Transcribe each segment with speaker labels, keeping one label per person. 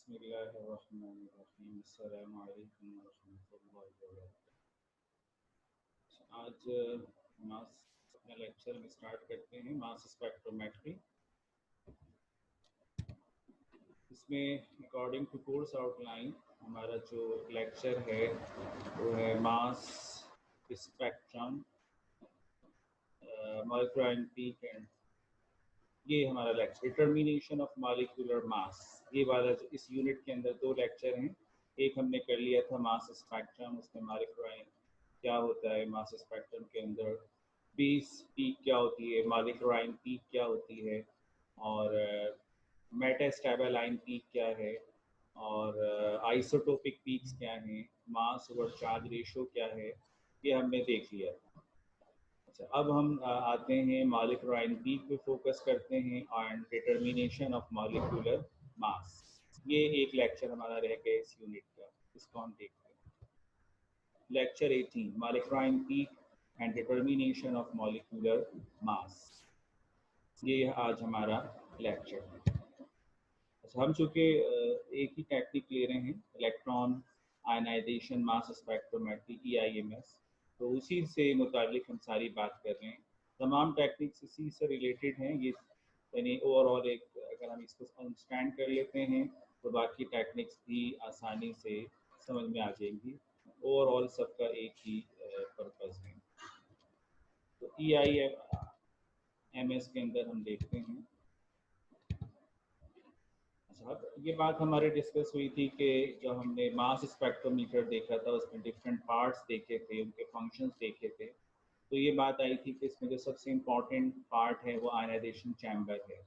Speaker 1: बिस्मिल्लाहिर्रहमानिर्रहीम। अस्सलामु अलैकुम वरहमतुल्लाहि वबरकातुहू। आज मास अपना लेक्चर में स्टार्ट करते हैं मास स्पेक्ट्रोमेट्री। इसमें अकॉर्डिंग टू कोर्स आउटलाइन हमारा जो लेक्चर है वो है mass spectrum molecular peak and ये हमारा lecture determination of molecular mass. ये वाला जो इस यूनिट के अंदर दो लेक्चर हैं, एक हमने कर लिया था मास स्पेक्ट्रम, उसमें मॉलिक्यूलर क्या होता है, मास स्पेक्ट्रम के अंदर बेस पीक क्या होती है, मॉलिक्यूलर पीक क्या होती है, और मेटास्टेबलाइन पीक क्या है, और आइसोटोपिक पीक्स क्या हैं, मास ओवर चार्ज रेशो क्या है, ये हमने देख लिया था। अच्छा, अब हम आते हैं मॉलिक्यूलर पीक पे फोकस करते हैं और डिटर्मिनेशन ऑफ मॉलिक्यूलर मास। ये एक लेक्चर हमारा रह गया इस यूनिट का, इसको हम देखते हैं। Lecture 18 molecular peak and determination of molecular mass, ये आज हमारा लेक्चर है। अच्छा, हम चूँकि एक ही टेक्निक ले रहे हैं, electron ionization mass spectrometry EIMS, तो उसी से मुताबिक हम सारी बात कर रहे हैं। तमाम टेक्निक्स इसी से रिलेटेड हैं। ये यानी ओवरऑल एक अगर हम इसको अंडरस्टैंड कर लेते हैं तो बाकी टेक्निक्स भी आसानी से समझ में आ जाएंगी। ओवरऑल सबका एक ही पर्पज़ है। तो EIMS के अंदर हम देखते हैं। अच्छा, ये बात हमारे डिस्कस हुई थी कि जब हमने मास स्पेक्ट्रोमीटर देखा था उसमें डिफरेंट पार्ट्स देखे थे, उनके फंक्शंस देखे थे, तो ये बात आई थी कि इसमें जो सबसे इम्पॉर्टेंट पार्ट है वो आयनाइजेशन चैम्बर है,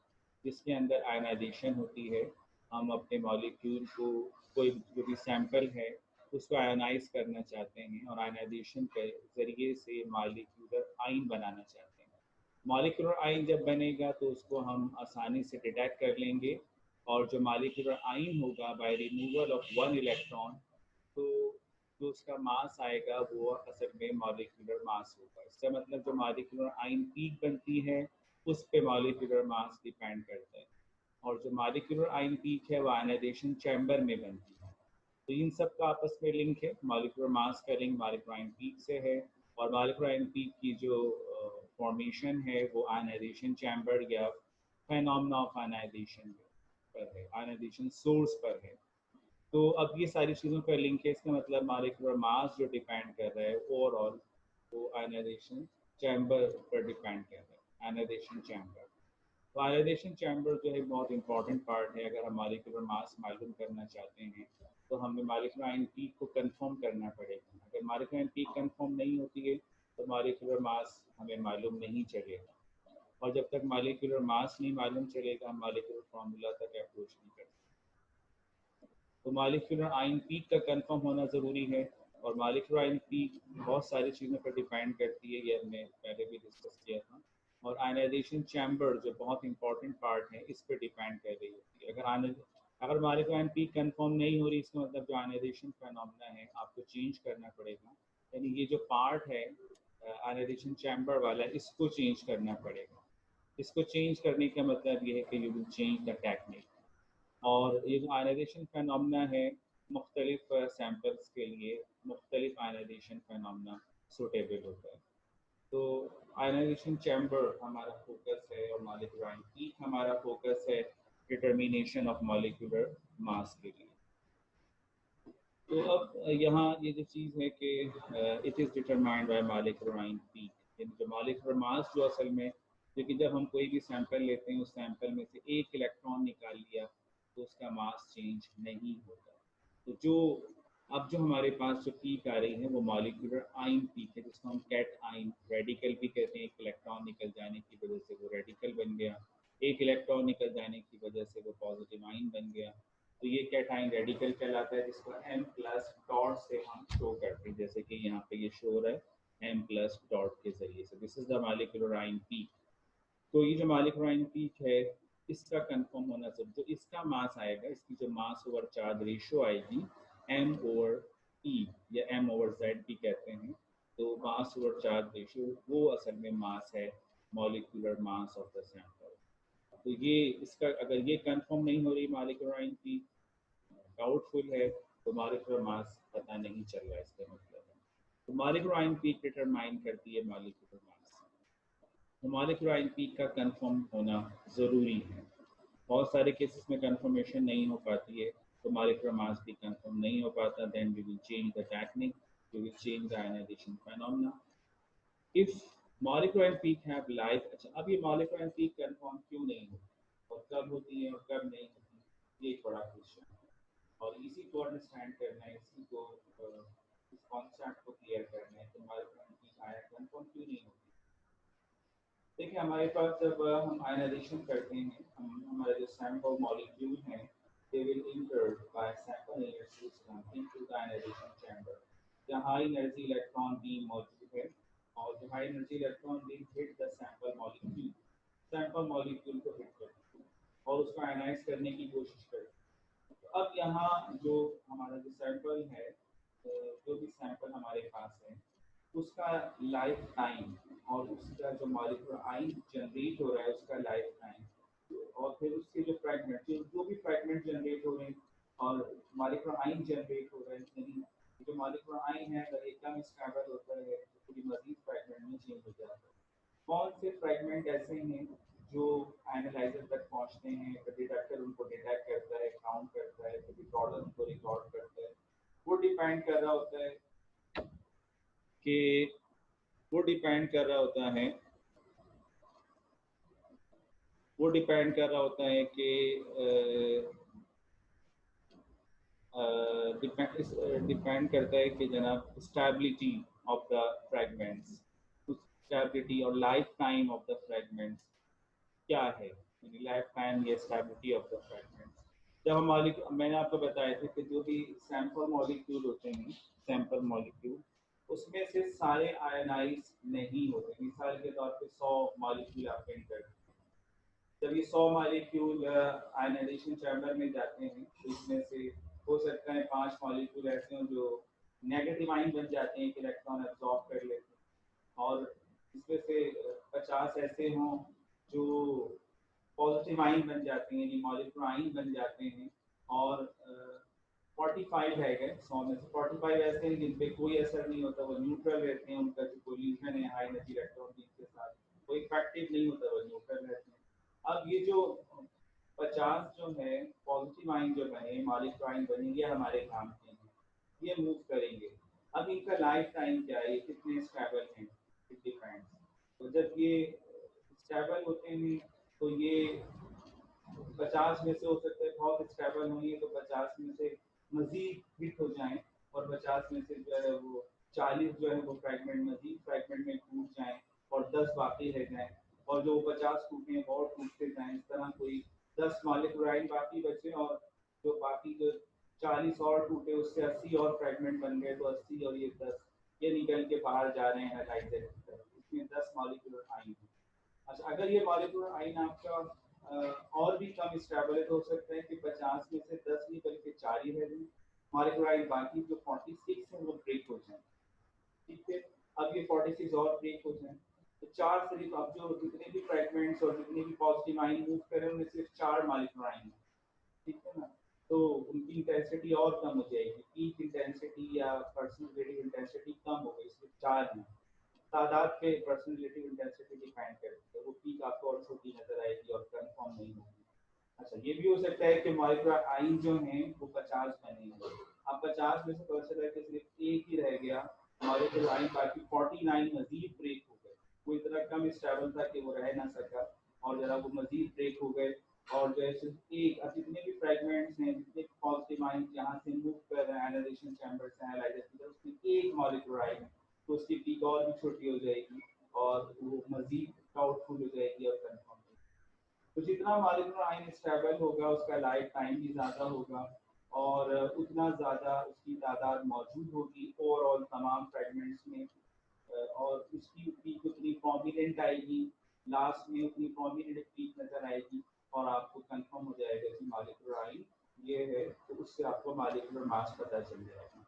Speaker 1: जिसके अंदर आयनाइजेशन होती है। हम अपने मॉलिक्यूल को, कोई जो भी सैंपल है उसको आयनाइज करना चाहते हैं और आयनाइजेशन के ज़रिए से मॉलिक्यूलर आयन बनाना चाहते हैं। मॉलिक्यूलर आयन जब बनेगा तो उसको हम आसानी से डिटेक्ट कर लेंगे, और जो मॉलिक्यूलर आयन होगा by removal of one electron, तो जो उसका मास आएगा वो असल में मॉलिक्यूलर मास होगा। इसका मतलब जो मॉलिक्यूलर आयन पीक बनती है उस पे मॉलिक्यूलर मास डिपेंड करता है, और जो मॉलिक्यूलर आयन पीक है वो आयनाइजेशन चैम्बर में बनती है। तो इन सब का आपस में लिंक है। मॉलिक्यूलर मास का लिंक मॉलिक्यूलर आयन पीक से है, और मॉलिक्यूलर आयन पीक की जो फॉर्मेशन है वो आयनाइजेशन चैम्बर या फेनोमेना ऑफ आयनाइजेशन पर है, आयनाइजेशन सोर्स पर है। तो अब ये सारी चीज़ों का लिंक है। इसका मतलब मॉलिक्यूलर मास जो डिपेंड कर रहा है ओवरऑल वो आयनाइजेशन चैम्बर पर डिपेंड कर रहा है, आयनाइजेशन चैम्बर। तो आयनाइजेशन चैम्बर जो है बहुत इंपॉर्टेंट पार्ट है। अगर हम मॉलिक्यूलर मास मालूम करना चाहते हैं तो हमें मॉलिक्यूलर आयन पीक को कंफर्म करना पड़ेगा। अगर मॉलिक्यूलर आयन पीक कंफर्म नहीं होती है तो मॉलिक्यूलर मास हमें मालूम नहीं चलेगा, और जब तक मॉलिक्यूलर मास नहीं मालूम चलेगा हम मॉलिक्यूलर फार्मूला तक अप्रोच नहीं कर सकते। तो मॉलिक्यूलर आयन पीक का कंफर्म होना ज़रूरी है, और मॉलिक्यूलर आयन पीक बहुत सारी चीज़ों पर डिपेंड करती है, ये हमने पहले भी डिस्कस किया था। और आयनाइजेशन चैम्बर जो बहुत इंपॉर्टेंट पार्ट है इस पर डिपेंड कर रही होती है। अगर मॉलिक्यूलर आयन पीक कंफर्म नहीं हो रही, इसका मतलब जो आयनाइजेशन फेनोमेना है आपको चेंज करना पड़ेगा। यानी ये जो पार्ट है आयनाइजेशन चैम्बर वाला, इसको चेंज करना पड़ेगा। इसको चेंज करने का मतलब ये है कि you will change the technique. और ये जो आयनाइजेशन फेनोमेना है, मुख्तलिफ सैम्पल्स के लिए मुख्तलिफ आयनाइजेशन फेनोमेना सूटेबल होता है। तो आयनाइजेशन चैम्बर हमारा फोकस है, और मॉलिक्यूलर आयन पीक हमारा फोकस है डिटर्मिनेशन ऑफ मॉलिक्यूलर मास के लिए। तो अब यहाँ ये जो चीज़ है कि it is determined by molecular ion peak, यानी जो मॉलिक्यूलर मास जो असल में, क्योंकि जब हम कोई भी सैंपल लेते हैं उस सैंपल में से एक इलेक्ट्रॉन निकाल लिया तो उसका मास चेंज नहीं होता। तो जो अब जो हमारे पास जो पीक आ रही है वो मॉलिक्यूलर आयन पीक है, जिसको हम कैट आयन रेडिकल भी कहते हैं। एक इलेक्ट्रॉन निकल जाने की वजह से वो रेडिकल बन गया, एक इलेक्ट्रॉन निकल जाने की वजह से वो पॉजिटिव आयन बन गया। तो ये कैटायन रेडिकल कहलाता है, जिसको M प्लस डॉट से हम शो करते हैं, जैसे कि यहाँ पे ये शो है M प्लस डॉट के जरिए से। This is the molecular ion peak. तो ये जो मॉलिक्यूलर आयन पीक है इसका कंफर्म होना चाहिए। तो इसका मास आएगा, इसकी जो मास ओवर चार्ज रेशो आएगी M ओवर E या M ओवर Z भी कहते हैं। तो मास ओवर चार्ज रेशो वो असल में मास है, molecular mass of the sample. तो ये इसका अगर ये कंफर्म नहीं हो रही मॉलिक्यूलर आयन पीक, डाउटफुल है तो मॉलिक्यूलर मास पता नहीं चल रहा, इसका मतलब है। तो मॉलिक्यूलर आयन पीक डिटरमाइन करती है मॉलिक्यूलर मास। तो मॉलिक्यूलर आयन पीक का कंफर्म होना ज़रूरी है। बहुत सारे केसेस में कंफर्मेशन नहीं हो पाती है, तो मॉलिक्यूलर मास भी कंफर्म नहीं हो पाता, then we will change the technique, we will change the ionization phenomena. If molecular and peak have life, अच्छा अब ये मॉलिक्यूलर एंड पीक कंफर्म क्यों नहीं होती और कब होती है और कब नहीं होती, ये एक बड़ा क्वेश्चन है। और इसी को अंडरस्टैंड करना है, इसी को इस कॉन्सेप्ट को क्लियर करना है कि मॉलिक्यूलर एंड पीक आया कंफर्म क्यों नहीं होती। देखिए हमारे पास जब हम आयनाइजेशन करते हैं, हम हमारे जो सैंपल मॉलिक्यूल हैं, they will enter by sample layer system into the ionization chamber, जहाँ हाई एनर्जी इलेक्ट्रॉन बीम मौजूद है, और जो high energy electron beam hit the sample molecule को हिट करती है और उसको आयनाइज करने की कोशिश करती है। तो अब यहाँ जो हमारा जो सैंपल है, जो भी सैंपल हमारे पास है, उसका लाइफ टाइम और उसका जो मॉलिक्यूलर आयन जनरेट हो रहा है उसका लाइफ टाइम, और फिर उसके जो फ्रैगमेंट जो भी फ्रैगमेंट जनरेट हो रहे हैं और मॉलिक्यूलर आयन जनरेट हो रहा है, यानी जो मॉलिक्यूलर आयन है अगर एकदम स्टेबल होता है तो पूरी मजीद फ्रैगमेंट में चेंज हो जाता है। कौन से फ्रैगमेंट ऐसे हैं जो एनालाइजर तक पहुंचते हैं, तो डिटेक्टर उनको डिटेक्ट करता है, काउंट करता है, तो रिकॉर्डर उनको रिकॉर्ड करता है। वो डिपेंड कर रहा होता है कि वो डिपेंड कर रहा होता है वो डिपेंड कर रहा होता है कि डिपेंड करता है कि जनाब stability of the fragments, stability और life time of the fragments क्या है, यानी लाइफ टाइम या स्टेबिलिटी ऑफ द फ्रैगमेंट्स। जब हम मैंने आपको बताया था कि जो भी सैंपल मॉलिक्यूल होते हैं, सैंपल मॉलिक्यूल, उसमें से सारे आयनाइज नहीं होते। मिसाल के तौर पे 100 मॉलिक्यूल आप एंटर, जब ये 100 मॉलिक्यूल आयनाइजेशन चैम्बर में जाते हैं तो इसमें से हो सकता है 5 मॉलिक्यूल ऐसे हों जो नेगेटिव आयन बन जाते हैं, इलेक्ट्रॉन एब्जॉर्ब कर लेते हैं, और इसमें से 50 ऐसे हों जो पॉजिटिव आयन बन जाते हैं, यानी मॉलिक्यूलर आयन बन जाते हैं, और 45 रह गए 100 में से 45 ऐसे हैं जिन पे कोई असर नहीं होता, वो न्यूट्रल रहते हैं, उनका जो कोलिजन है हाई एनर्जी इलेक्ट्रॉन बीम के साथ वो इफेक्टिव नहीं होता, वो न्यूट्रल रहते हैं। अब ये जो 50 जो है पॉजिटिव आयन जो बने, मॉलिक्यूलर आयन बने, ये हमारे काम के हैं, ये मूव करेंगे। अब इनका लाइफ टाइम क्या है, ये कितने स्टेबल हैं, इट डिपेंड्स। तो जब ये स्टेबल होते हैं तो ये 50 में से हो सकता है बहुत स्टेबल होंगे तो 50 में से मजीद हिट हो जाएं, और 50 में से जो है वो 40 जो है वो फ्रैगमेंट मजीद फ्रैगमेंट में टूट जाएं और 10 बाकी रह जाएं, और जो 50 टूटे हैं और टूटते जाएं, इस तरह कोई 10 मॉलिक्यूलर आयन बाकी बचे, और जो बाकी जो 40 और टूटे उससे 80 और फ्रैगमेंट बन गए, तो 80 और ये 10 ये निकल के बाहर जा रहे हैं एनालाइजर की तरफ, इसमें 10 मॉलिक्यूलर आयन है। अच्छा अगर ये मॉलिक्यूलर आयन आपका और भी कम स्टेबल है तो हो सकता है कि 50 में से 10 नहीं बल्कि 4 ही रह जाए, मॉलिक्यूलर आयन बाकी जो 46 है वो ब्रेक हो जाए। ठीक है, अब ये 46 और ब्रेक हो जाए तो 4 सिर्फ, अब जो जितने भी फ्रैगमेंट्स और जितने भी पॉजिटिव आयन मूव करें उनमें सिर्फ 4 मॉलिक्यूलर आयन है। ठीक है ना, तो उनकी इंटेंसिटी और कम हो जाएगी, पीक इंटेंसिटी या पर्सनल रेडियो इंटेंसिटी कम हो गई, सिर्फ 4 है। तादाद पे पर्सनल रिलेटिव इंटेंसिटी डिफाइन करती है, वो पीक आपको और छोटी नजर आएगी और कंफर्म नहीं होगी। अच्छा ये भी हो सकता है कि मॉलिक्यूलर आयन जो हैं वो 50 बने हैं, अब 50 में से पता चला कि सिर्फ एक ही रह गया मॉलिक्यूलर आयन, बाकी 49 मजीद ब्रेक हो गए, वो इतना कम स्टेबल था कि वो रह ना सका, और जरा वो मजीद ब्रेक हो गए, और जैसे एक अब जितने भी फ्रैगमेंट्स हैं, जितने पॉजिटिव आयन यहाँ से मूव कर रहे हैं एनालाइजेशन चैम्बर से एनालाइजर की तरफ, उसमें एक मॉलिक्यूलर आयन तो उसकी पीक और भी छोटी हो जाएगी और वो मजीद डाउटफुल हो जाएगी और कंफर्म हो जाएगी। तो जितना मॉलिक्यूलर आयन स्टेबल होगा उसका लाइफ टाइम भी ज़्यादा होगा, और उतना ज़्यादा उसकी तादाद मौजूद होगी ओवरऑल तमाम फ्रेगमेंट्स में, और उसकी पीक उतनी प्रोमिनेंट आएगी, लास्ट में उतनी प्रोमिनेंट पीक नज़र आएगी, और आपको कंफर्म हो जाएगा कि मॉलिक्यूलर आयन ये है, तो उससे आपको मॉलिक्यूलर मास पता चल जाएगा।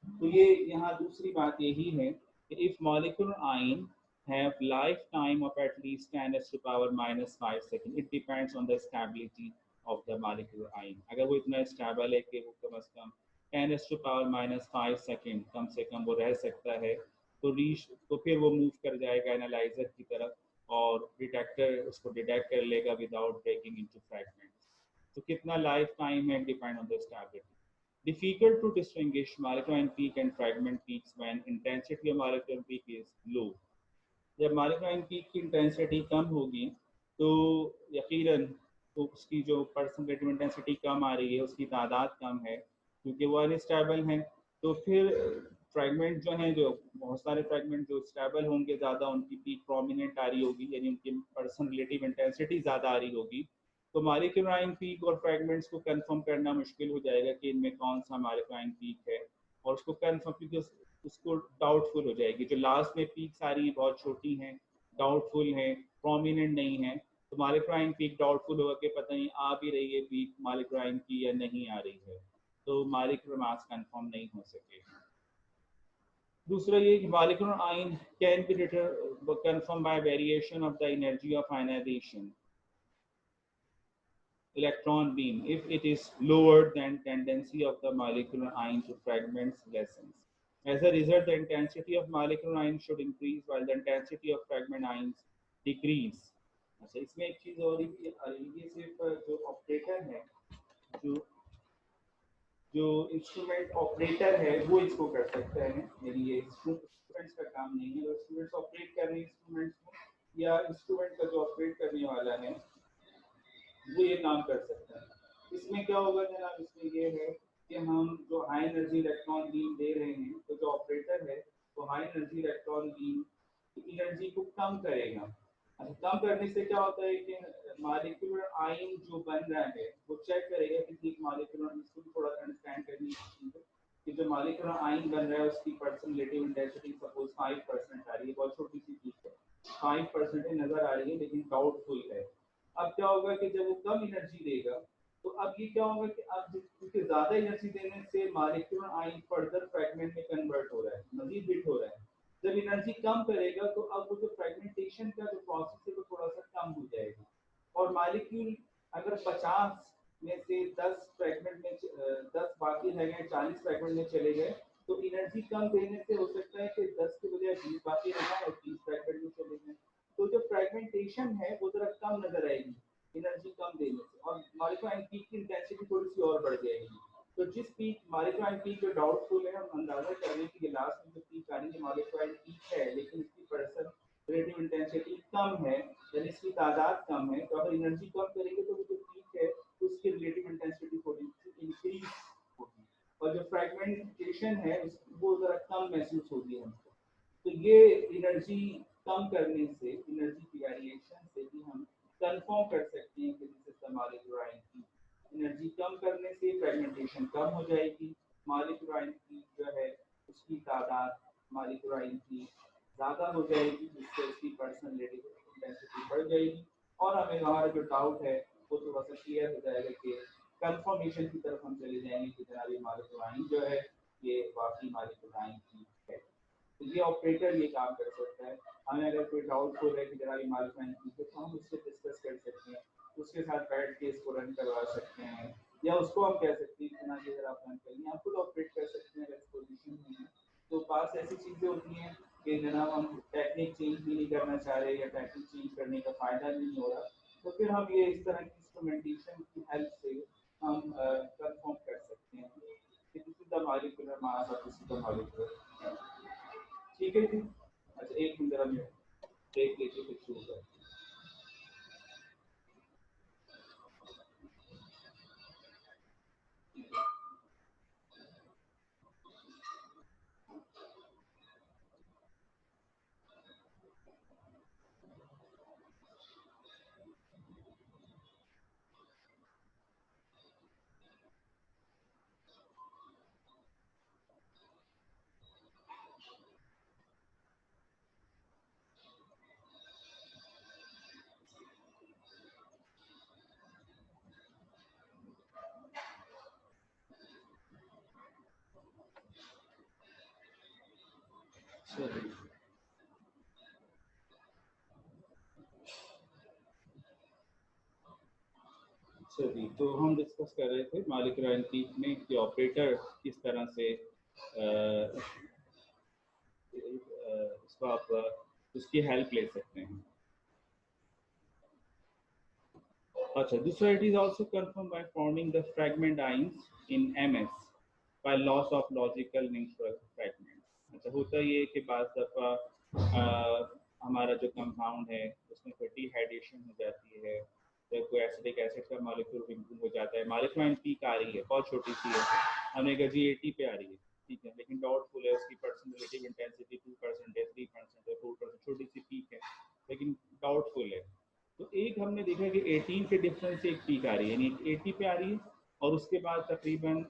Speaker 1: तो ये यहाँ दूसरी बात यही है कि if molecular ion have lifetime of at least 10 to the power minus 5 seconds. It depends on the stability of the molecular आइन। अगर वो इतना स्टेबल है कि वो कम अज़ कम 10⁻⁻5 सेकेंड कम से कम वो रह सकता है, तो रीच तो फिर वो मूव कर जाएगा एनालाइजर की तरफ और डिटेक्टर उसको डिटेक्ट कर लेगा विदाउट ब्रेकिंग इनटू फ्रैगमेंट्स। तो कितना लाइफ टाइम है depend on the stability. Difficult to distinguish molecular peak and fragment peaks when intensity of molecular peak is low. जब molecular peak की इंटेंसिटी कम होगी तो यकीनन तो उसकी जो परसेंट रेडियो इंटेंसिटी कम आ रही है, उसकी तादाद कम है क्योंकि वो अनस्टेबल हैं। तो फिर फ्रैगमेंट जो हैं, जो बहुत सारे फ्रैगमेंट जो स्टेबल होंगे ज़्यादा, उनकी पीक प्रोमिनेंट आ रही होगी, यानी उनकी परसेंट रिलेटिव इंटेंसिटी ज़्यादा आ रही होगी। तो मॉलिक्यूलर पीक और फ्रैगमेंट्स को कंफर्म करना मुश्किल हो जाएगा कि इनमें कौन सा मॉलिक्यूलर पीक है, और उसको कंफर्म क्योंकि उसको डाउटफुल हो जाएगी। जो लास्ट में पीक्स आ रही हैं बहुत छोटी हैं, डाउटफुल हैं, प्रोमिनेंट नहीं है, तो मॉलिक्यूलर पीक डाउटफुल होगा कि पता नहीं आ भी रही है पीक मॉलिक्यूलर की या नहीं आ रही है, तो मॉलिक्यूलर मास कंफर्म नहीं हो सकेगा। दूसरा ये कि molecular ion can be confirm by variation of the energy of ionization electron beam if it is lower than tendency of the molecular ion to fragments lessens. As a result, the intensity of molecular ion should increase while the intensity of fragment ions decrease. अच्छा, इसमें एक चीज और ये सिर्फ जो operator है, जो जो इंस्ट्रूमेंट ऑपरेटर है वो इसको कर सकता है, यानी ये इंस्ट्रूमेंट्स का काम नहीं है। इंस्ट्रूमेंट्स ऑपरेट कर रहे हैं इंस्ट्रूमेंट्स को, या इंस्ट्रूमेंट का जो ऑपरेट करने वाला है वो ये काम कर सकता है। इसमें क्या होगा जनाब, इसमें ये है कि हम जो हाई एनर्जी इलेक्ट्रॉन बीम दे रहे हैं, तो जो ऑपरेटर है वो हाई एनर्जी इलेक्ट्रॉन बीम की एनर्जी को कम करेगा। अच्छा, कम करने से क्या होता है कि मॉलिक्यूलर आयन जो बन रहा है वो चेक करेगा कि मॉलिक्यूलर, इसको भी थोड़ा अंडरस्टैंड करनी चाहिए कि जो मॉलिक्यूलर आयन बन रहा है उसकी परसेंट रिलेटिव इंटेंसिटी सपोज 5% आ रही है, बहुत छोटी सी चीज है, 5% नजर आ रही है लेकिन डाउटफुल है। अब क्या होगा कि जब वो कम एनर्जी देगा तो अब ये क्या होगा कि अब क्योंकि ज्यादा एनर्जी देने से मॉलिक्यूलर आयन फर्दर फ्रैगमेंट में कन्वर्ट हो रहा है, मजीद बिट हो रहा है। जब एनर्जी कम करेगा तो अब वो जो फ्रेगमेंटेशन का जो प्रोसेस है वो थोड़ा सा कम हो जाएगा, और मॉलिक्यूल अगर 50 में से 10 फ्रेगमेंट में 10 बाकी रह गए, 40 फ्रेगमेंट में चले गए, तो एनर्जी कम देने से हो सकता है कि 10 के बजाय 20 बाकी रह गए और 30 फ्रेगमेंट में चले गए। तो जो फ्रेगमेंटेशन है वो जरा कम नजर आएगी एनर्जी कम देने से, और मॉलिक्यूलर पीक की इंटेंसिटी थोड़ी सी और बढ़ जाएगी। तो जिस पीक मॉलिक्यूलर पीक जो डाउटफुल है, हम अंदाजा कर रहे हैं कि लास्ट में जो पीक आ रही है मॉलिक्यूलर पीक है लेकिन इसकी परसेंट रिलेटिव इंटेंसिटी कम है, यानी इसकी तादाद कम है, तो अगर एनर्जी कम करेंगे तो वो जो पीक है उसकी रिलेटिव इंटेंसिटी थोड़ी सी इंक्रीज होगी, और जो फ्रेगमेंटेशन है वो जरा कम महसूस होगी हमको। तो ये एनर्जी कम करने से, एनर्जी की वेरिएशन से भी हम कंफर्म कर सकते हैं कि this is the molecular ion की। एनर्जी कम करने से फ्रेगमेंटेशन कम हो जाएगी, मॉलिक्यूलर आयन की जो है उसकी तादाद मॉलिक्यूलर आयन की ज़्यादा हो जाएगी, जिससे उसकी पर्सनल डेंसिटी बढ़ जाएगी, और हमें हमारा जो डाउट है वो थोड़ा सा क्लियर हो जाएगा कि कंफर्मेशन की तरफ हम चले जाएंगे कि जनाब ये मॉलिक्यूलर आयन जो है ये वाकई मॉलिक्यूलर आयन की है। तो ये ऑपरेटर ये काम कर सकता है। हमें अगर कोई डाउट हो रहा है कि जनाब ये मॉलिक्यूलर आयन की है, तो हम उससे डिस्कस कर सकते हैं, उसके साथ बैठ के इसको रन करवा सकते हैं, या उसको हम कह सकते हैं कि ना ये अगर आप रन करेंगे आप खुद ऑपरेट कर सकते हैं अगर इस पोजिशन में है। तो पास ऐसी चीज़ें होती हैं कि जनाब हम टेक्निक चेंज भी नहीं करना चाह रहे या टेक्निक चेंज करने का फ़ायदा भी नहीं हो रहा, तो फिर हम ये इस तरह की इंस्ट्रूमेंटेशन की हेल्प से हम कंफर्म कर सकते हैं कि this is the molecular mass और दिस इज द मॉलिक्यूलर। ठीक है जी। अच्छा, एक मिनट जरा मैं ब्रेक लेके फिर शुरू करते हैं। चलिए अच्छा जी, तो हम डिस्कस कर रहे थे मॉलिक्यूलर एंटीक में कि ऑपरेटर किस तरह से इसको आप उसकी हेल्प ले सकते हैं। अच्छा, दूसरा, it is also confirm by forming the fragment ions in MS by loss of logical neutral fragment. अच्छा, होता ये है कि बात दफ़ा हमारा जो कंपाउंड है उसमें कोई डिहाइड्रेशन हो जाती है, तो कोई एसिडिक एसिड का मॉलिक्यूल रिमूव हो जाता है, मॉलिक्यूलर पीक आ रही है, बहुत छोटी सी है, हमने कहा जी 80 पे आ रही है, ठीक है, लेकिन डाउटफुल है, उसकी परसेंट रिलेटिव इंटेंसिटी 2% है, 3% है, 4%, छोटी सी पीक है, लेकिन डाउटफुल है। तो एक हमने देखा कि 18 के डिफरेंस से एक पीक आ रही है, यानी 80 पे आ रही है, और उसके बाद तकरीबन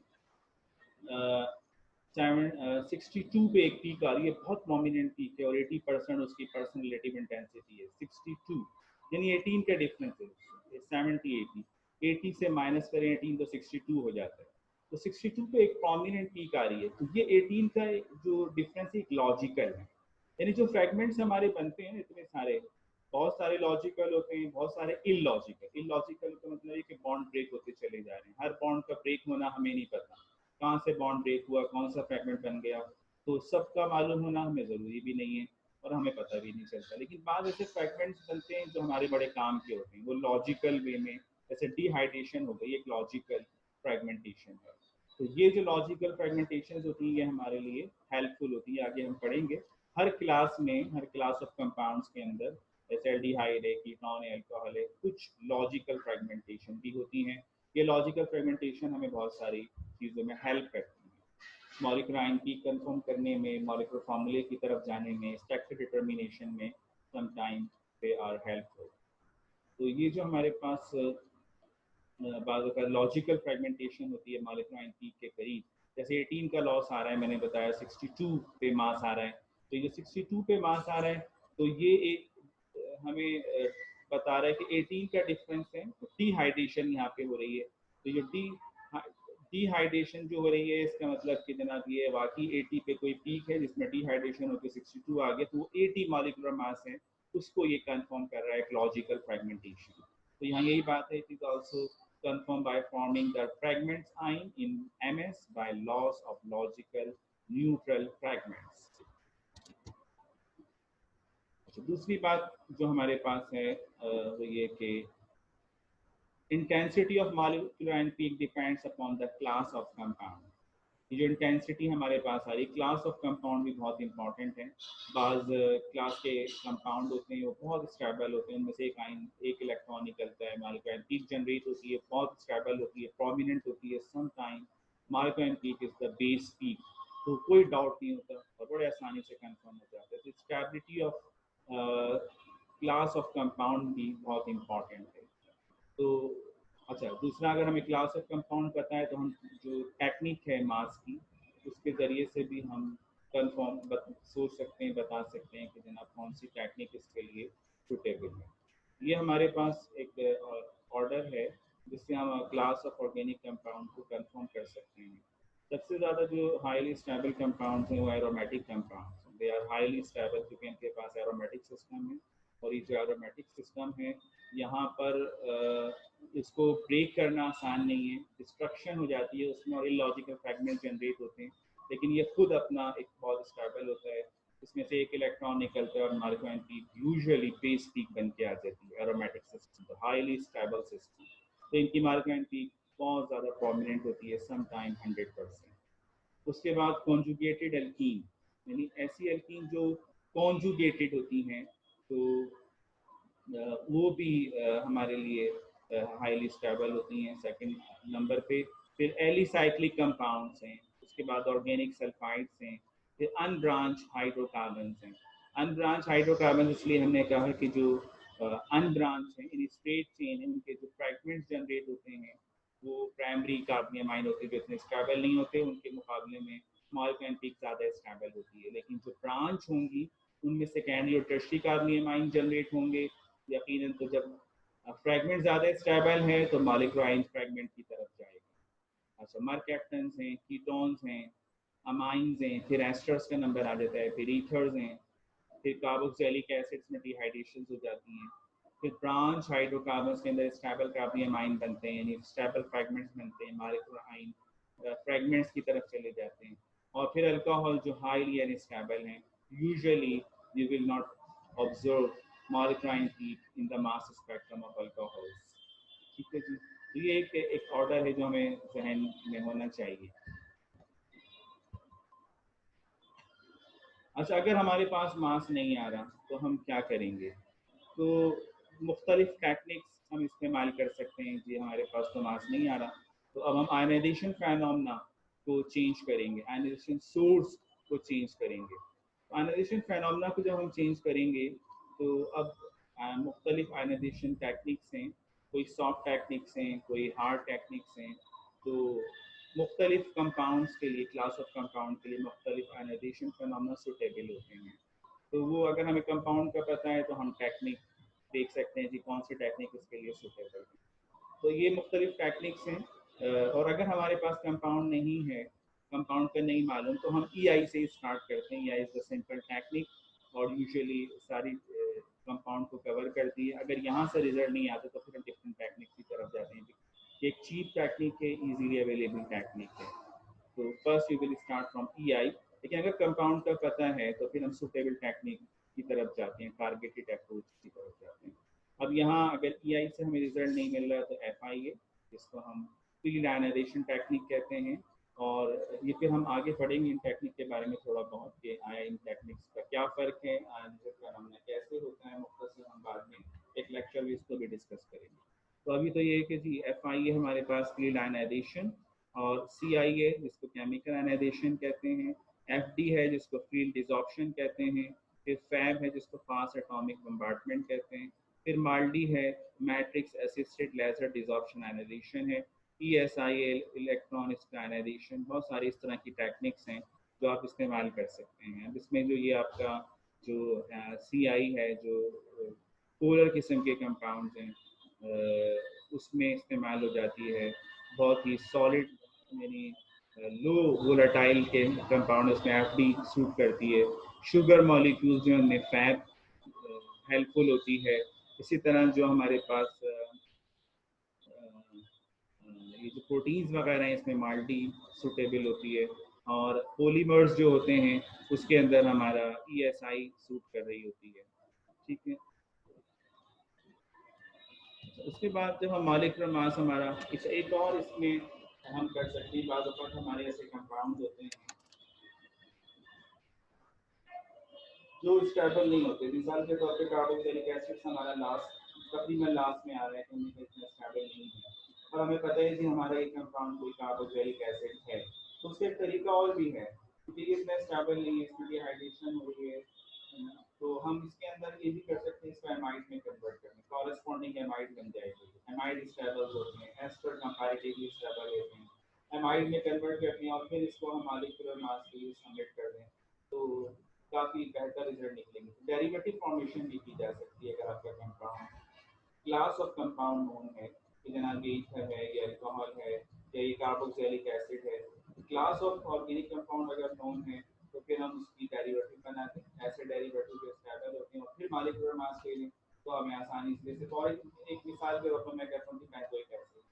Speaker 1: 62 पे एक पीक आ रही है, बहुत प्रोमिनेंट पीक है, और 80% उसकी पर्सन रिलेटिव इंटेंसिटी है, 62, यानी 18 का डिफरेंस है, 70 80, 80 से माइनस करें 18 तो 62 हो जाता है, तो 62 पे एक प्रोमिनेंट पीक आ रही है, तो ये 18 का जो डिफरेंस है एक लॉजिकल है, यानी जो फ्रेगमेंट्स हमारे बनते हैं इतने सारे, बहुत सारे लॉजिकल होते हैं, बहुत सारे इलॉजिकल। इलॉजिकल का मतलब है कि बॉन्ड ब्रेक होते चले जा रहे हैं, हर बॉन्ड का ब्रेक होना हमें नहीं पता, कहाँ से बॉन्ड ब्रेक हुआ, कौन सा फ्रैगमेंट बन गया, तो सबका मालूम होना हमें ज़रूरी भी नहीं है और हमें पता भी नहीं चलता। लेकिन बाद ऐसे फ्रैगमेंट्स बनते हैं जो हमारे बड़े काम के होते हैं, वो लॉजिकल वे में, जैसे डिहाइड्रेशन हो गई, एक लॉजिकल फ्रैगमेंटेशन है। तो ये जो लॉजिकल फ्रैगमेंटेशन होती है ये हमारे लिए हेल्पफुल होती है, आगे हम पढ़ेंगे हर क्लास में, हर क्लास ऑफ कंपाउंड्स के अंदर, जैसे एल्डिहाइड है, कीटोन है, अल्कोहल है, कुछ लॉजिकल फ्रैगमेंटेशन भी होती हैं। ये लॉजिकल फ्रैगमेंटेशन हमें बहुत सारी चीज़ों में हेल्प करती है, मॉलिक्यूलर आइडेंटिटी कंफर्म करने में, मॉलिक्यूलर फार्मूले की तरफ जाने में, स्ट्रक्चर डिटर्मिनेशन में समटाइम दे आर हेल्पफुल। तो ये जो हमारे पास बाद का लॉजिकल फ्रेगमेंटेशन होती है मॉलिक्यूलर आइडेंटिटी के करीब, जैसे 18 का लॉस आ रहा है, मैंने बताया 62 पे मास आ रहा है, तो ये 62 पे मास आ रहा है, तो ये एक हमें बता रहा है कि 18 का डिफरेंस है, तो डिहाइड्रेशन यहाँ पे हो रही है, तो ये डिहाइड्रेशन जो हो रही है इसका मतलब कि जनाब ये वाकई 80 पे कोई पीक है जिसमें डिहाइड्रेशन होकर 62 आ गया, तो वो 80 मॉलिक्यूलर मास है, उसको ये कंफर्म कर रहा है एक लॉजिकल फ्रेगमेंटेशन। तो यहाँ यही बात है, it is also confirmed by forming the fragments ion in MS by loss of logical neutral fragments। अच्छा, दूसरी बात जो हमारे पास है वो ये कि intensity of molecular and peak depends upon the class of compound. ये जो इंटेंसिटी हमारे पास आ रही, क्लास ऑफ कंपाउंड भी बहुत इंपॉर्टेंट है। बाज क्लास के कंपाउंड होते हैं वो बहुत स्टेबल होते हैं, उनमें से एक आइन एक इलेक्ट्रॉन निकलता है, मॉलिक्यूलर पीक जनरेट होती है, बहुत स्टेबल होती है, प्रोमिनेंट होती है, some time molecular peak is the base peak, तो कोई डाउट नहीं होता और बड़े आसानी से कंफर्म हो जाता है। तो stability of class of compound भी बहुत इंपॉर्टेंट है। तो अच्छा, दूसरा, अगर हमें क्लास ऑफ कंपाउंड पता है तो हम जो टेक्निक है मास की, उसके ज़रिए से भी हम कंफर्म सोच सकते हैं, बता सकते हैं कि जनाब कौन सी टेक्निक इसके लिए सुटेबल है। ये हमारे पास एक ऑर्डर है जिससे हम क्लास ऑफ ऑर्गेनिक कंपाउंड को कंफर्म कर सकते हैं। सबसे ज़्यादा जो हाईली स्टेबल कंपाउंड्स हैं वो एरोमेटिक कंपाउंड्स हैं, दे आर हाईली स्टेबल क्योंकि इनके पास एरोमेटिक सिस्टम है, और ये जो एरोमेटिक सिस्टम है यहाँ पर इसको ब्रेक करना आसान नहीं है, डिस्ट्रक्शन हो जाती है उसमें और इलॉजिकल फ्रैगमेंट जनरेट होते हैं, लेकिन ये खुद अपना एक बहुत स्टेबल होता है, इसमें से एक इलेक्ट्रॉन निकलता है और molecular peak usually base peak बन के आ जाती है, एरोमेटिक सिस्टम, तो हाईली स्टेबल सिस्टम, तो इनकी मॉलिक्यूलर पीक बहुत ज़्यादा प्रोमिनेंट होती है, सम टाइम 100%। उसके बाद कॉन्जुगेटेड एल्कीन, यानी ऐसी एल्कीन जो कॉन्जुगेटेड होती हैं, तो वो भी हमारे लिए हाईली स्टेबल होती हैं सेकंड नंबर पे। फिर एलिसाइक्लिक कंपाउंड्स हैं, उसके बाद ऑर्गेनिक सल्फाइड्स हैं, फिर अनब्रांच हाइड्रोकार्बन्स हैं। अनब्रांच हाइड्रोकार्बन इसलिए हमने कहा कि जो अनब्रांच हैं, इन स्ट्रेट चेन उनके जो फ्रैगमेंट्स जनरेट होते हैं वो प्राइमरी कार्बनियमाइन होते हैं जो इतने स्टेबल नहीं होते, उनके मुकाबले में मॉलिक्यूलर पीक ज़्यादा स्टेबल होती है। लेकिन जो ब्रांच होंगी उनमें सेकेंडरी और टर्शरी कार्बनियमाइन जनरेट होंगे, यकीनन, तो जब फ्रैगमेंट ज़्यादा स्टेबल है तो मॉलिक्यूलर फ्रैगमेंट की तरफ जाएगा। अच्छा, मरकैप्टन्स हैं, कीटोन्स हैं, अमाइंस हैं, फिर एस्टर्स का नंबर आ जाता है, फिर ईथर्स हैं, फिर कार्बोक्सिलिक एसिड्स में डिहाइड्रेशन हो जाती हैं, फिर ब्रांच हाइड्रोकार्बन्स के अंदर स्टेबल कार्बनियम आइन बनते हैं, यानी स्टेबल फ्रैगमेंट्स बनते हैं, मालिक्यूलर आइन फ्रैगमेंट्स की तरफ चले जाते हैं। और फिर अल्कोहल जो हाईली अनस्टेबल हैं, usually you will not observe molecular ion peak in the mass spectrum of alcohols. ठीक है जी, तो ये एक ऑर्डर है जो हमें जहन में होना चाहिए। अच्छा, अगर हमारे पास मास नहीं आ रहा तो हम क्या करेंगे? तो मुख्तलिफ टेक्निक्स हम इस्तेमाल कर सकते हैं जी। हमारे पास तो मास नहीं आ रहा, तो अब हम आयनाइजेशन फेनोमेना को चेंज करेंगे, आयनाइजेशन सोर्स को चेंज करेंगे। तो आयनाइजेशन फेनोमेना को जब हम चेंज करेंगे तो अब मुख्तलिफ आयनाइजेशन टेक्निक्स हैं, कोई सॉफ्ट टेक्निक्स हैं, कोई हार्ड टेक्निक्स हैं। तो मुख्तलिफ कंपाउंड्स के लिए, क्लास ऑफ कंपाउंड के लिए मुख्तलिफ आयनाइजेशन फेनोमेना सूटेबल होते हैं। तो वो अगर हमें कंपाउंड का पता है तो हम टेक्निक देख सकते हैं जी कौन सी टेक्निक उसके लिए सूटेबल है। तो ये मुख्तलिफ टेक्निक्स हैं। और अगर हमारे पास कंपाउंड नहीं है, कंपाउंड का नहीं मालूम, तो हम EI से स्टार्ट करते हैं। EI is the simple technique और यूजुअली सारी कंपाउंड को कवर करती है। अगर यहाँ से रिजल्ट नहीं आता तो फिर हम डिफरेंट टेक्निक की तरफ जाते हैं। एक चीप टेक्निक है, ईजीली अवेलेबल टेक्निक है। तो first you will start from EI, लेकिन अगर कंपाउंड का पता है तो फिर हम सुटेबल टेक्निक की तरफ जाते हैं, टारगेटेड अप्रोच की तरफ जाते हैं। अब यहाँ अगर EI से हमें रिजल्ट नहीं मिल रहा तो FI है, जिसको हम फील्ड आयनाइजेशन टेक्निक कहते हैं। और ये फिर हम आगे पढ़ेंगे इन टेक्निक के बारे में थोड़ा बहुत कि आया इन टेक्निक्स का क्या फ़र्क है, आयनाइजेशन फेनोमेना कैसे होता है, मुख्तसर हम बाद में एक लेक्चर में इसको भी डिस्कस करेंगे। तो अभी तो ये है कि जी FI है हमारे पास फील्ड आयनाइजेशन, और CI है जिसको केमिकल आयनाइजेशन कहते हैं, FD है जिसको फील्ड डिसॉर्प्शन कहते हैं, फिर फैब है जिसको फास्ट एटॉमिक बम्बार्डमेंट कहते हैं, फिर माल्डी है matrix assisted laser desorption ionization है, ESI इलेक्ट्रॉन आयनाइजेशन। बहुत सारी इस तरह की टेक्निक्स हैं जो आप इस्तेमाल कर सकते हैं। अब इसमें जो ये आपका जो CI है, जो पोलर किस्म के कंपाउंड हैं, उसमें इस्तेमाल हो जाती है। बहुत ही सॉलिड यानी लो वोलेटाइल के कंपाउंड उसमें FD सूट करती है। शुगर मॉलिक्यूल्स जो उनमें फैब हेल्पफुल होती है। इसी तरह जो हमारे पास ये जो प्रोटीन्स वगैरह हैं इसमें माल्टी सूटेबल होती है। और पॉलीमर्स जो होते हैं उसके अंदर हमारा ESI सूट कर रही होती है। ठीक है, उसके बाद जब हम मॉलिक्यूलर मास हमारा एक और इसमें हम कर सकते हैं, बाद वक्त हमारे ऐसे कंपाउंड होते हैं जो स्टेबल नहीं होते। मिसाल के तौर पे कार्बोक्सिलिक एसिड हमारा लास्ट तकरीबन लास्ट में आ रहा है कि हमें इतना स्टेबल नहीं है, और हमें पता है कि हमारा एक कंपाउंड कोई कार्बोक्सिलिक एसिड है। तो उसका एक तरीका और भी है, क्योंकि इतना स्टेबल नहीं है, इसमें डिहाइड्रेशन हो रही है ना, तो हम इसके अंदर ये भी कर सकते हैं, इसको एमाइड में कन्वर्ट करने, कॉरेस्पॉन्डिंग एमाइड बन जाएगी। एमाइड स्टेबल होते हैं, एस्टर कंपैरेटिवली स्टेबल होते हैं। एमाइड में कन्वर्ट करते हैं और फिर इसको हम मॉलिक्यूलर मास के लिए सबमिट कर दें तो काफ़ी बेहतर रिजल्ट निकलेंगे। डेरिवेटिव फॉर्मेशन भी की जा सकती है। अगर आपका compound class of compound known है कि जनाब ये ईथर है, ये अल्कोहल है, या ये कार्बोक्सिलिक एसिड है, क्लास ऑफ ऑर्गेनिक कंपाउंड अगर नोन है तो फिर हम उसकी डेरिवेटिव बनाते हैं। ऐसे डेरिवेटिव जो स्टेबल होते हैं और फिर मॉलिक्यूलर मास ले लें तो हमें आसानी से, जैसे फॉर एक मिसाल के तौर पर मैं कहता हूँ कि बेंजोइक एसिड,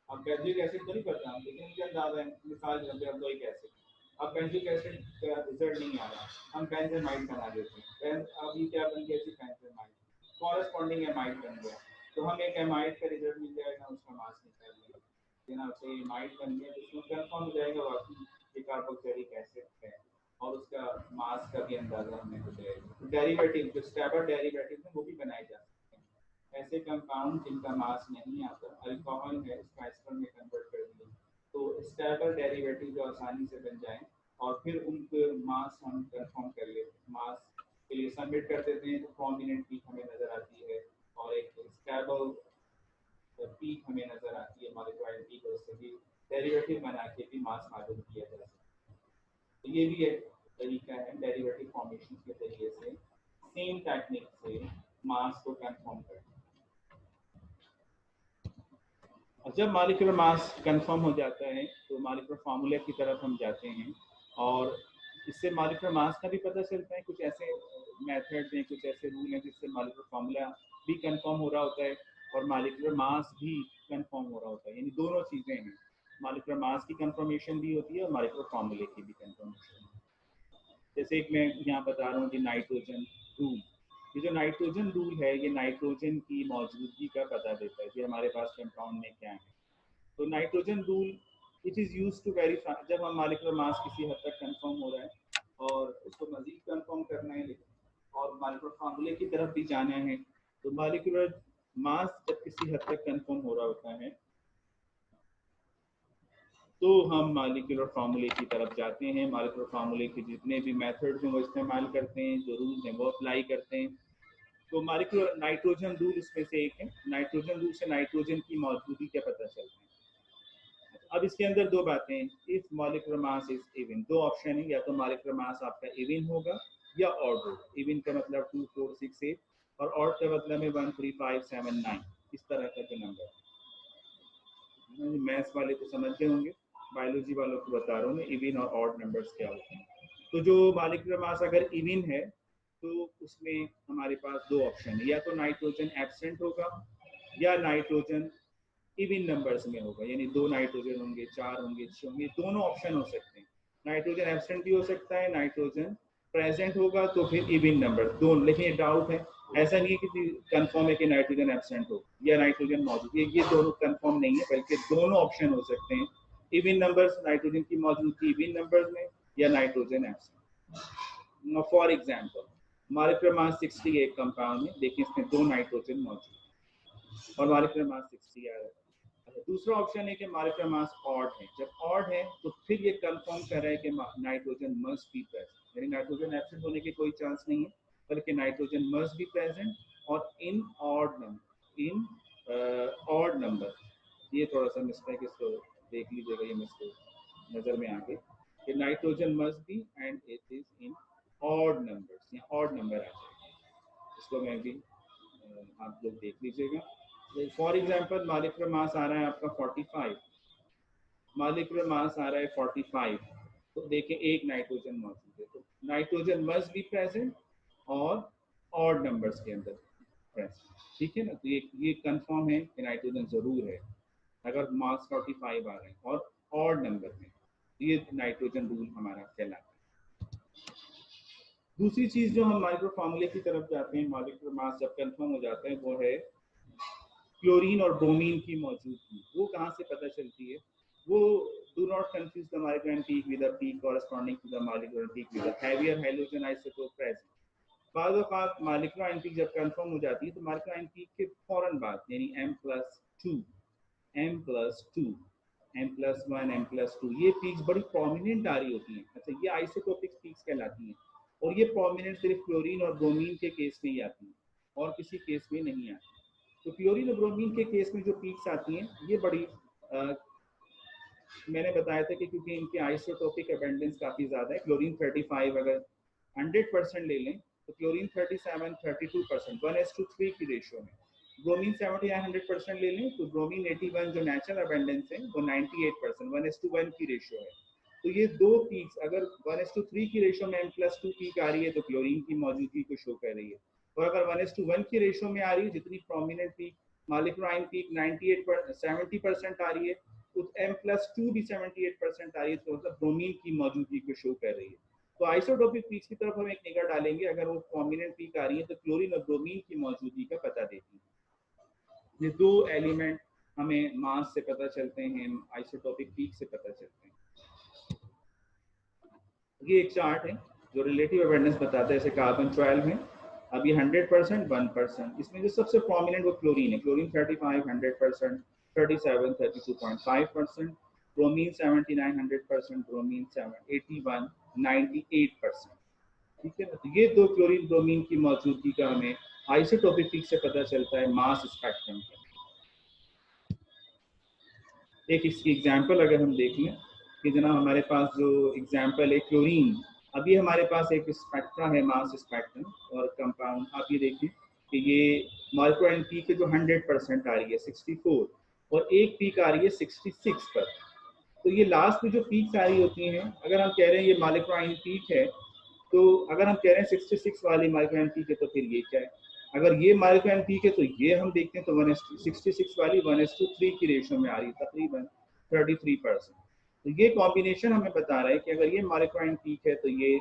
Speaker 1: अब बेंजोइक एसिड तो नहीं पता लेकिन मुझे अंदाजा है, मिसाल के बेंजोइक एसिड, अब बेंजोइक एसिड का रिजल्ट नहीं आ रहा, हम बेंजेमाइड बना देते हैं। अब ये क्या बन गया, बेंजेमाइड कॉरेस्पॉन्डिंग एमाइड बन गया, तो हम एक एमाइड का रिजल्ट मिल जाएगा, उसका मास निकाल लेंगे। जनाब से एमाइड बन गया तो उसमें कंफर्म हो जाएगा वाकई ये कार्बोक्सिलिक एसिड है, और उसका मास का भी अंदाजा हमें हो जाएगा। डेरिवेटिव जो स्टेबल डेरिवेटिव है वो भी बनाए जा सकते हैं। ऐसे कंपाउंड जिनका मास नहीं आता, अल्कोहल है उसका एस्टर में कन्वर्ट कर दिया तो स्टेबल डेरिवेटिव जो आसानी से बन जाए, और फिर उनके मास हम कंफर्म कर लेते हैं, मास के लिए सबमिट कर देते हैं तो प्रोमिनेंट पीक हमें नजर आती है, और एक स्टेबल पीक हमें नजर आती है मॉलिक्यूलर पीक, और उससे भी डेरिवेटिव बना के भी मास मालूम किया जा सकता है। तो ये भी एक तरीका है डेरिवेटिव फॉर्मेशन के जरिए से सेम टेक्निक से मास को कंफर्म करना। और जब मॉलिक्यूलर मास कंफर्म हो जाता है तो मॉलिक्यूलर फार्मूले की तरफ हम जाते हैं, और इससे मॉलिक्यूलर मास का भी पता चलता है। कुछ ऐसे मेथड्स हैं, कुछ ऐसे रूल हैं जिससे मॉलिक्यूलर फार्मूला भी कंफर्म हो रहा होता है और मॉलिक्यूलर मास भी कंफर्म हो रहा होता है, यानी दोनों चीज़ें हैं, मॉलिक्यूलर मास की कंफर्मेशन भी होती है और मॉलिक्यूलर फॉर्मूले की भी कंफर्मेशन। जैसे एक मैं यहाँ बता रहा हूँ कि नाइट्रोजन रूल, ये जो नाइट्रोजन रूल है ये नाइट्रोजन की मौजूदगी का पता देता है कि हमारे पास कंपाउंड में क्या है। तो nitrogen rule it is use to verify, जब हम मॉलिक्यूलर मास किसी हद तक कंफर्म हो रहा है और उसको मजीद कंफर्म करना है और मॉलिक्यूलर फार्मूले की तरफ भी जाना है, तो मॉलिक्यूलर मास जब किसी हद तक कंफर्म हो रहा होता है तो हम मॉलिक्यूलर फार्मूले की तरफ जाते हैं, मॉलिक्यूलर फार्मूले के जितने भी मेथड्स हैं वो इस्तेमाल करते हैं, जो रूल्स हैं वो अप्लाई करते हैं। तो मॉलिक्यूलर नाइट्रोजन रूल इसमें से एक है, नाइट्रोजन रूल से नाइट्रोजन की मौजूदगी का पता चलता है। अब इसके अंदर दो बातें हैं, if molecular mass is even, दो ऑप्शन है, या तो मॉलिक्यूलर मास आपका इवन होगा या ऑड होगा। इवन का मतलब 2 4 6 8 और ऑड का मतलब है 1 3 5 7 9, इस तरह का जो नंबर। मैथ्स वाले तो समझ गए होंगे, बायोलॉजी वालों को बता रहा हूँ मैं इवन और ऑड नंबर्स क्या होते हैं। तो जो मॉलिक्यूलर मास अगर इवन है तो उसमें हमारे पास दो ऑप्शन है, या तो नाइट्रोजन एब्सेंट होगा या नाइट्रोजन इवन नंबर्स में होगा, यानी 2 नाइट्रोजन होंगे, 4 होंगे, 6 होंगे, दोनों ऑप्शन हो सकते हैं। नाइट्रोजन एब्सेंट भी हो सकता है, नाइट्रोजन प्रेजेंट होगा तो फिर इवन नंबर दोनों। लेकिन ये डाउट है, ऐसा नहीं है कि कंफर्म है कि नाइट्रोजन एब्सेंट हो या नाइट्रोजन मौजूद, ये दोनों कंफर्म नहीं है, बल्कि दोनों ऑप्शन हो सकते हैं, इवन नंबर्स नाइट्रोजन की मौजूदगी इवन नंबर्स में या nitrogen absent. For example molecular mass 60 एक कंपाउंड में, देखिए इसमें 2 नाइट्रोजन मौजूद और मॉलिक्यूलर मास 60 आ रहा है। दूसरा ऑप्शन है कि मॉलिक्यूलर मास ऑड है, जब ऑड है तो फिर ये कंफर्म कर रहा है कि नाइट्रोजन मस्ट बी प्रेजेंट, यानी नाइट्रोजन एब्सेंट होने की कोई चांस नहीं है, बल्कि नाइट्रोजन मस्ट बी प्रेजेंट और इन ऑड नंबर, इन ऑड नंबर। ये थोड़ा सा मिस्टेक, इसको देख लीजिएगा, ये मिस्टेक नजर में आ गई कि nitrogen must be and it is in odd numbers, या ऑड नंबर आ जाएगा, इसको मैं भी आप लोग देख लीजिएगा। फॉर एग्जाम्पल मॉलिक्यूलर मास आ रहा है आपका 45, मॉलिक्यूलर मास आ रहा है 45, तो देखिए एक नाइट्रोजन मौजूद है, तो नाइट्रोजन मस्ट बी प्रेजेंट और ऑड नंबर्स के अंदर प्रेजेंट, ठीक है ना। तो ये कंफर्म है कि नाइट्रोजन जरूर है अगर मास 45 आ रहे हैं और ऑड नंबर में, ये नाइट्रोजन रूल हमारा कहलाता है। दूसरी चीज जो हम माइक्रो फार्मूले की तरफ जाते हैं, मॉलिक्यूलर मास जब कंफर्म हो जाता है, वो है क्लोरीन और ब्रोमीन की मौजूदगी। वो कहाँ से पता चलती है? वो do not confuse the molecular peak with the peak corresponding to the molecular peak with the heavier halogen isotope present। बाद औक़ात मॉलिक्यूलर पीक जब कंफर्म हो जाती है तो मॉलिक्यूलर पीक के फौरन बाद, यानी M+2, M+2, M+1, M+2, ये पीक्स बड़ी प्रोमिनेंट आ रही होती हैं। अच्छा, ये आइसोटोपिक पीक्स कहलाती हैं और ये प्रोमिनेंट सिर्फ क्लोरीन और ब्रोमीन के केस में ही आती हैं और किसी केस में नहीं आती। तो क्लोरीन और ब्रोमीन के केस में जो पीक्स आती हैं ये बड़ी मैंने बताया था कि क्योंकि इनके आइसोटोपिक अबेंडेंस काफ़ी ज़्यादा है। क्लोरीन 35 अगर 100% ले लें तो क्लोरीन 37 32%, 1:3 की रेशियो में। ब्रोमीन 70 या 100% ले लें तो ब्रोमीन 81 जो नेचुरल अबेंडेंस है वो 98%, 1:1 की रेशियो है। तो ये दो पीक्स अगर 1:3 की रेशियो में M+2 पीक आ रही है तो क्लोरीन की मौजूदगी को शो कर रही है, और अगर 1:1 की रेशियो में आ रही है, जितनी प्रोमिनेंट पीक मॉलिक्यूलर पीक 70% आ रही है, तो M+2 भी 78% आ रही है, तो मतलब ब्रोमीन की मौजूदगी को शो कर रही है। तो आइसोटोपिक पीक्स की तरफ हम एक निगाह डालेंगे, अगर वो प्रोमिनेंट पीक आ रही है तो क्लोरीन और ब्रोमीन की मौजूदगी का पता देती है। ये दो एलिमेंट हमें मास से पता चलते हैं, आइसोटोपिक पीक से पता चलते हैं। ये एक चार्ट है जो रिलेटिव अवेयरनेस बताता है, जैसे कार्बन 12 में अब ये 100%, 1%, इसमें जो सबसे प्रोमिनेंट वो क्लोरीन है, क्लोरीन 35 100%, 37 32.5%, ब्रोमीन 79 100%, ब्रोमीन 81 98%, ठीक है ना। तो ये दो क्लोरीन ब्रोमीन की मौजूदगी का हमें आइसोटोपिक पीक से पता चलता है मास स्पेक्ट्रम का। एक इसकी एग्जांपल अगर हम देख लें कि जना हमारे पास जो एग्जांपल है क्लोरीन, अभी हमारे पास एक स्पेक्ट्रा है, मास स्पेक्ट्रम और कंपाउंड। आप ये देखिए कि ये मॉलिक्यूलर पीक के जो 100% आ रही है 64 और एक पीक आ रही है 66 पर। तो ये लास्ट में जो पीक्स आ रही होती हैं, अगर हम कह रहे हैं ये मॉलिक्यूलर पीक है, तो अगर हम कह रहे हैं 66 वाली मॉलिक्यूलर पीक है तो फिर ये क्या है? अगर ये मालिक्यूल पीक है तो ये हम देखते हैं तो 1:66 वाली 1:3 की रेशो में आ रही है, तकरीबन 33%। तो ये कॉम्बिनेशन हमें बता रहा है कि अगर ये मालिक्यूल पीक है तो ये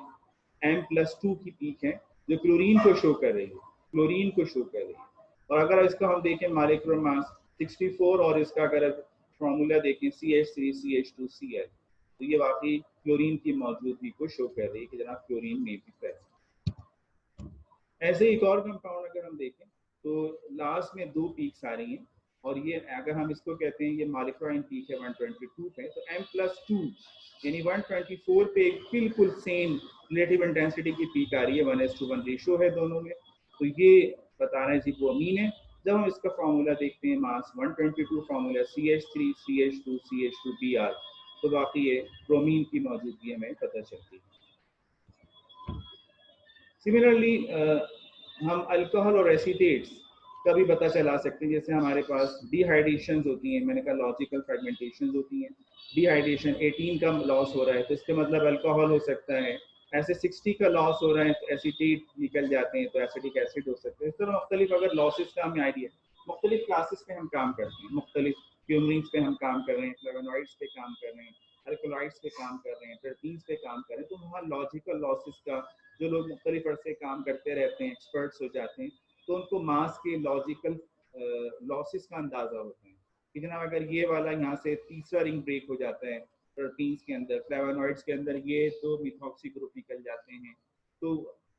Speaker 1: M+2 की पीक है जो क्लोरीन को शो कर रही है, क्लोरीन को शो कर रही है। और अगर इसका हम देखें मॉलिक्यूलर मास 64 और इसका अगर फॉर्मूला देखें CH3CH2Cl, तो ये वाकई क्लोरीन की मौजूदगी को शो कर रही है कि जनाब क्लोरीन में भी प्रेजेंट। ऐसे एक और कंपाउंड अगर हम देखें तो लास्ट में 2 पीक्स आ रही हैं और ये अगर हम इसको कहते हैं ये मॉलिक्यूलर पीक है 122 पे, तो M+2 यानी 124 पे बिल्कुल सेम रिलेटिव इंटेंसिटी की पीक आ रही है, 1:1 रेशो है दोनों में। तो ये बता रहे हैं जी वो अमीन है। जब हम इसका फार्मूला देखते हैं मास 122 फार्मूला CH3CH2CH2Br, तो बाकी ये ब्रोमीन की मौजूदगी हमें पता चलती है। सिमिलरली हम अल्कोहल और एसीटेट्स का भी पता चला सकते हैं, जैसे हमारे पास डिहाइड्रेशन होती हैं, मैंने कहा लॉजिकल फ्रेगमेंटेशन होती हैं। डिहाइड्रेशन 18 का लॉस हो रहा है तो इसके मतलब अल्कोहल हो सकता है, ऐसे 60 का लॉस हो रहा है तो एसीटेट निकल जाते हैं तो एसिटिक एसिड हो सकते हैं। इस तरह मुख्तलिफ अगर लॉसेस का हमें आइडिया, मुख्तलिफ क्लासेस पे हम काम करते हैं, मुख्तलिफ क्यूमरिंग्स पे हम काम कर रहे हैं, फ्लेवोनॉइड्स पे काम कर रहे हैं, अल्कोलॉइड्स पे काम कर रहे हैं, टर्पीन्स पे काम कर रहे हैं, तो वहाँ लॉजिकल लॉसेस का जो लोग मुख्तलिफ अरसे काम करते रहते हैं, एक्सपर्ट्स हो जाते हैं, तो उनको मास के लॉजिकल लॉसेस का अंदाज़ा होता है कि जनाब अगर ये वाला यहाँ से तीसरा रिंग ब्रेक हो जाता है प्रोटीन्स के अंदर, फ्लेवोनॉइड्स के अंदर ये 2 मिथॉक्सी ग्रुप निकल जाते हैं, तो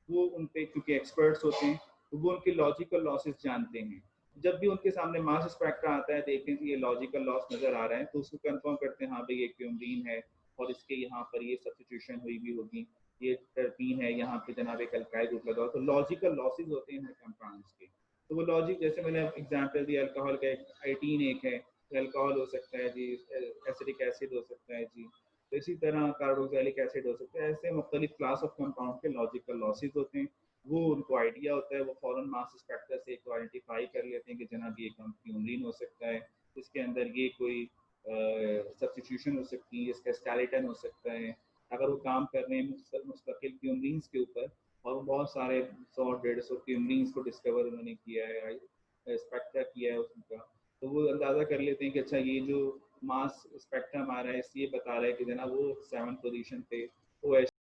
Speaker 1: वो उन पे क्योंकि एक्सपर्ट्स होते हैं तो वो उनके लॉजिकल लॉसेस जानते हैं। जब भी उनके सामने मास स्पेक्ट्रा आता है, देखते हैं कि ये लॉजिकल लॉस नज़र आ रहा है, तो उसको कंफर्म करते हैं हाँ भाई ये क्यूमरीन है और इसके यहाँ पर ये सब्स्टिट्यूशन हुई भी होगी, ये टर्पीन है, यहाँ पे जनाब एक अल्काइल ग्रुप लगा, तो लॉजिकल लॉसेस होते हैं कंपाउंड्स के। तो वो लॉजिक जैसे मैंने एग्जांपल दिया अल्कोहल का, एक 18 एक है तो अल्कोहल हो सकता है जी, एसिटिक एसिड हो सकता है जी, तो इसी तरह कार्बोक्सिलिक एसिड हो सकता है। ऐसे मुख्तलिफ क्लास ऑफ कंपाउंड के लॉजिकल लॉसेस होते हैं, वो उनको आइडिया होता है, वो फॉरन मास स्पेक्ट्रा से एक आइडेंटिफाई कर लेते हैं कि जनाब ये क्यूमरीन हो सकता है, इसके अंदर ये कोई सब्स्टिट्यूशन हो सकती है, इसका स्केलेटन हो सकता है। अगर वो काम कर रहे हैं मुस्तकिल क्यूमरीन्स के ऊपर और बहुत सारे 100-150 क्यूमरीन्स को डिस्कवर उन्होंने किया है, स्पेक्ट्रा किया है उनका, तो वो अंदाज़ा कर लेते हैं कि अच्छा ये जो मास स्पेक्ट्रम आ रहा है ये बता रहा है कि जना वो 7 पोजीशन पे ओ